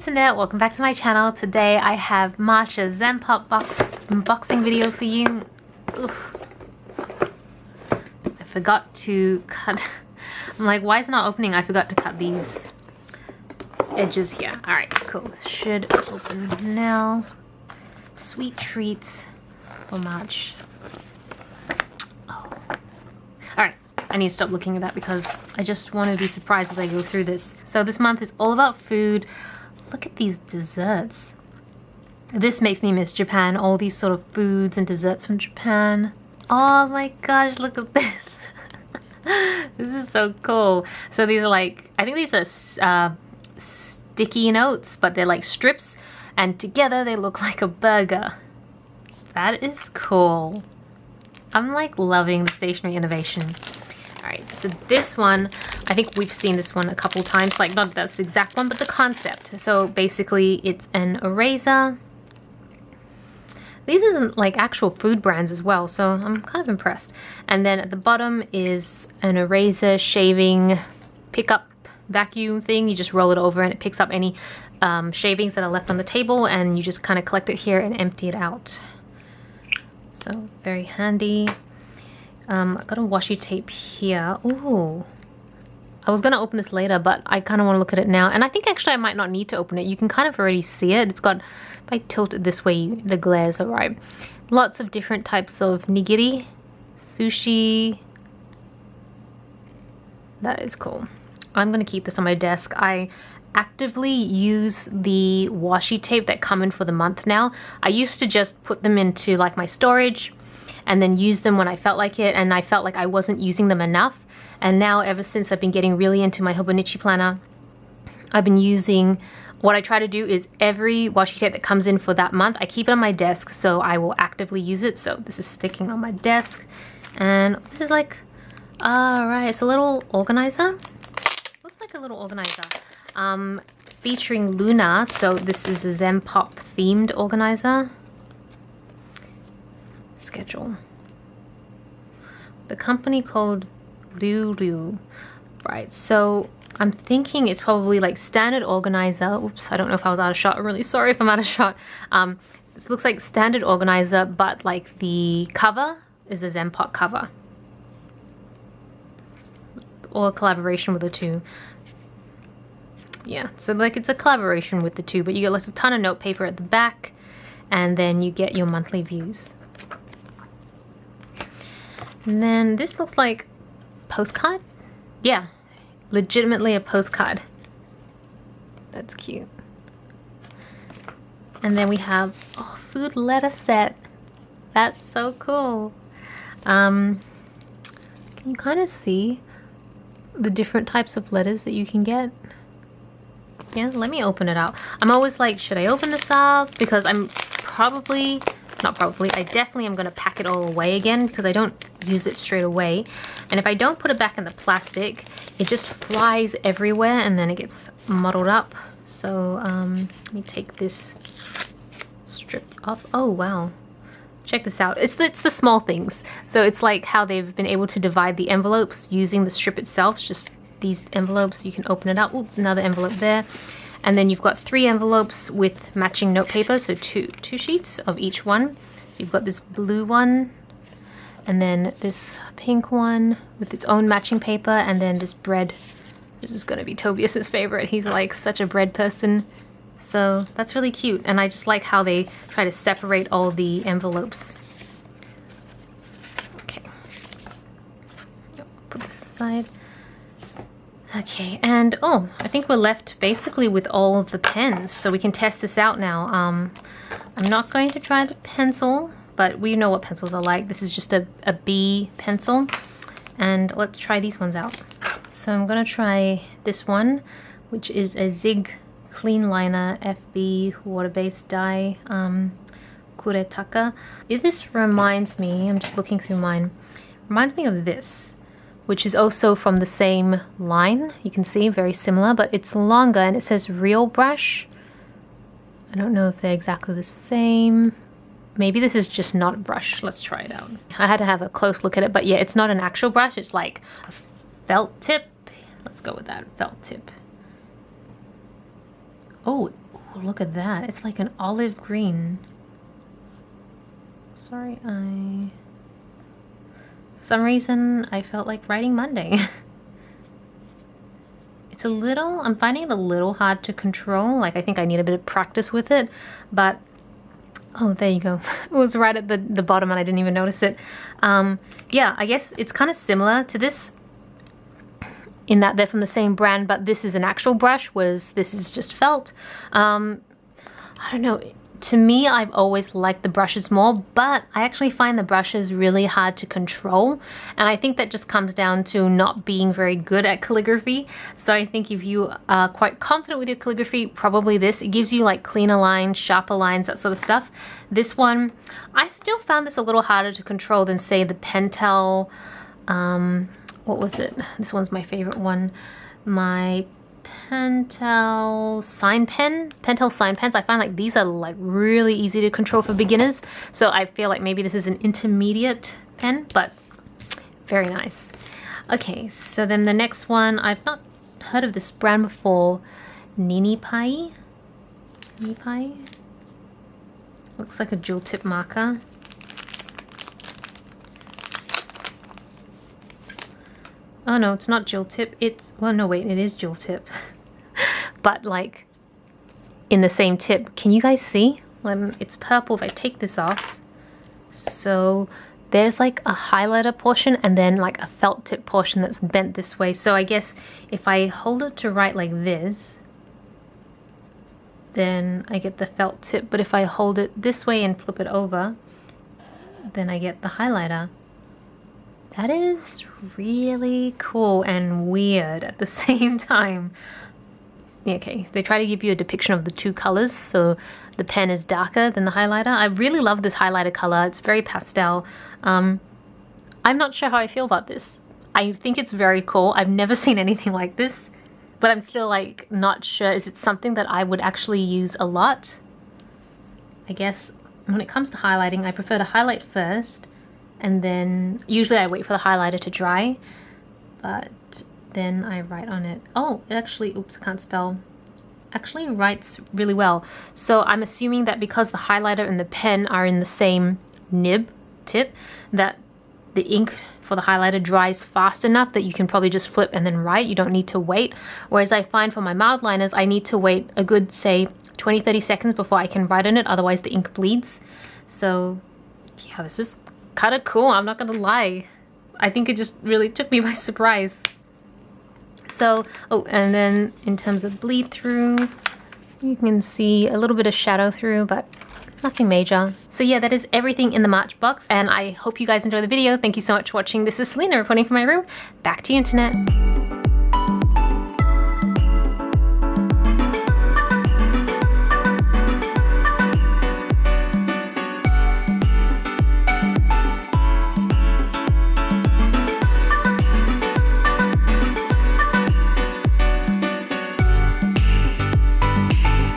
internet, welcome back to my channel. Today I have March's Zenpop unboxing video for you. Oof. I forgot to cut. I'm like, why is it not opening? I forgot to cut these edges here. Alright, cool. Should open now. Sweet treats for March. Oh. Alright, I need to stop looking at that because I just want to be surprised as I go through this. So this month is all about food. Look at these desserts. This makes me miss Japan. All these sort of foods and desserts from Japan. Oh my gosh, look at this. This is so cool. So these are like, I think these are sticky notes, but they're like strips, and together they look like a burger. That is cool. I'm like loving the stationery innovation. Alright, so this one, I think we've seen this one a couple times, like not this exact one, but the concept. So basically it's an eraser. These isn't like actual food brands as well, so I'm kind of impressed. And then at the bottom is an eraser shaving pickup vacuum thing. You just roll it over and it picks up any shavings that are left on the table, and you just kind of collect it here and empty it out. So very handy. I got a washi tape here. Ooh. I was going to open this later, but I kind of want to look at it now. And I think actually I might not need to open it. You can kind of already see it. It's got, if I tilt it this way, the glare's alright. Lots of different types of nigiri, sushi. That is cool. I'm going to keep this on my desk. I actively use the washi tape that come in for the month now. I used to just put them into like my storage and then use them when I felt like it, and I felt like I wasn't using them enough. And now, ever since I've been getting really into my Hobonichi planner, I've been using, what I try to do is every washi tape that comes in for that month, I keep it on my desk, so I will actively use it. So this is sticking on my desk, and this is like, alright, it's a little organizer. Looks like a little organizer. Featuring Luna, so this is a Zenpop themed organizer. Schedule. The company called Liu. Right, so I'm thinking it's probably like standard organizer. Oops, I don't know if I was out of shot. I'm really sorry if I'm out of shot. This looks like standard organizer, but like the cover is a Zenpop cover. Or a collaboration with the two. Yeah, so like it's a collaboration with the two, but you get like a ton of note paper at the back, and then you get your monthly views. And then this looks like postcard. Yeah, legitimately a postcard. That's cute. And then we have food letter set. That's so cool. Can you kind of see the different types of letters that you can get? Yeah, let me open it out. I'm always like, should I open this up? Because I'm probably, not probably, I definitely am going to pack it all away again because I don't use it straight away. And if I don't put it back in the plastic, it just flies everywhere and then it gets muddled up. So let me take this strip off. Oh wow, check this out. It's the small things. So it's like how they've been able to divide the envelopes using the strip itself. It's just these envelopes, you can open it up. Ooh, another envelope there. And then you've got 3 envelopes with matching note paper, so two sheets of each one. So you've got this blue one, and then this pink one with its own matching paper, and then this bread. This is going to be Tobias's favorite. He's like such a bread person. So that's really cute, and I just like how they try to separate all the envelopes. Okay. Put this aside. Okay, and I think we're left basically with all of the pens, so we can test this out now. I'm not going to try the pencil, but we know what pencils are like. This is just a B pencil, and let's try these ones out. So I'm going to try this one, which is a Zig Clean Liner FB water-based dye, Kuretaka. This reminds me, I'm just looking through mine, reminds me of this, which is also from the same line. You can see, very similar, but it's longer and it says real brush. I don't know if they're exactly the same. Maybe this is just not a brush. Let's try it out. I had to have a close look at it, but yeah, it's not an actual brush. It's like a felt tip. Let's go with that, felt tip. Oh, Oh, look at that. It's like an olive green. Sorry, for some reason, I felt like writing Monday. It's a little, I'm finding it a little hard to control. Like, I think I need a bit of practice with it, but, oh, there you go. It was right at the bottom and I didn't even notice it. Yeah, I guess it's kind of similar to this in that they're from the same brand, but this is an actual brush, whereas this is just felt. I don't know. To me, I've always liked the brushes more, but I actually find the brushes really hard to control. And I think that just comes down to not being very good at calligraphy. So I think if you are quite confident with your calligraphy, probably this. It gives you like cleaner lines, sharper lines, that sort of stuff. This one, I still found this a little harder to control than say the Pentel, what was it? This one's my favorite one. My Pentel sign pen, Pentel sign pens. I find like these are like really easy to control for beginners. So I feel like maybe this is an intermediate pen, but very nice. Okay, so then the next one, I've not heard of this brand before. Nini Pai. Looks like a dual tip marker. Oh no, it's not dual tip. It's, well, no, wait, it is dual tip. But like in the same tip. Can you guys see? It's purple if I take this off. So there's like a highlighter portion and then like a felt tip portion that's bent this way. So I guess if I hold it to write like this, then I get the felt tip. But if I hold it this way and flip it over, then I get the highlighter. That is really cool and weird at the same time. Okay, they try to give you a depiction of the two colors, so the pen is darker than the highlighter. I really love this highlighter color. It's very pastel. I'm not sure how I feel about this. I think it's very cool. I've never seen anything like this, but I'm still like not sure. Is it something that I would actually use a lot? I guess when it comes to highlighting, I prefer to highlight first, and then usually I wait for the highlighter to dry, but then I write on it. Oh, it actually, oops, I can't spell. Actually writes really well. So I'm assuming that because the highlighter and the pen are in the same nib tip, that the ink for the highlighter dries fast enough that you can probably just flip and then write. You don't need to wait. Whereas I find for my mild liners, I need to wait a good, say, 20-30 seconds before I can write on it. Otherwise the ink bleeds. So yeah, this is kind of cool. I'm not gonna lie. I think it just really took me by surprise. So, oh, and then in terms of bleed through, you can see a little bit of shadow through, but nothing major. So yeah, that is everything in the March box, and I hope you guys enjoy the video. Thank you so much for watching. This is Celina reporting from my room. Back to you, internet.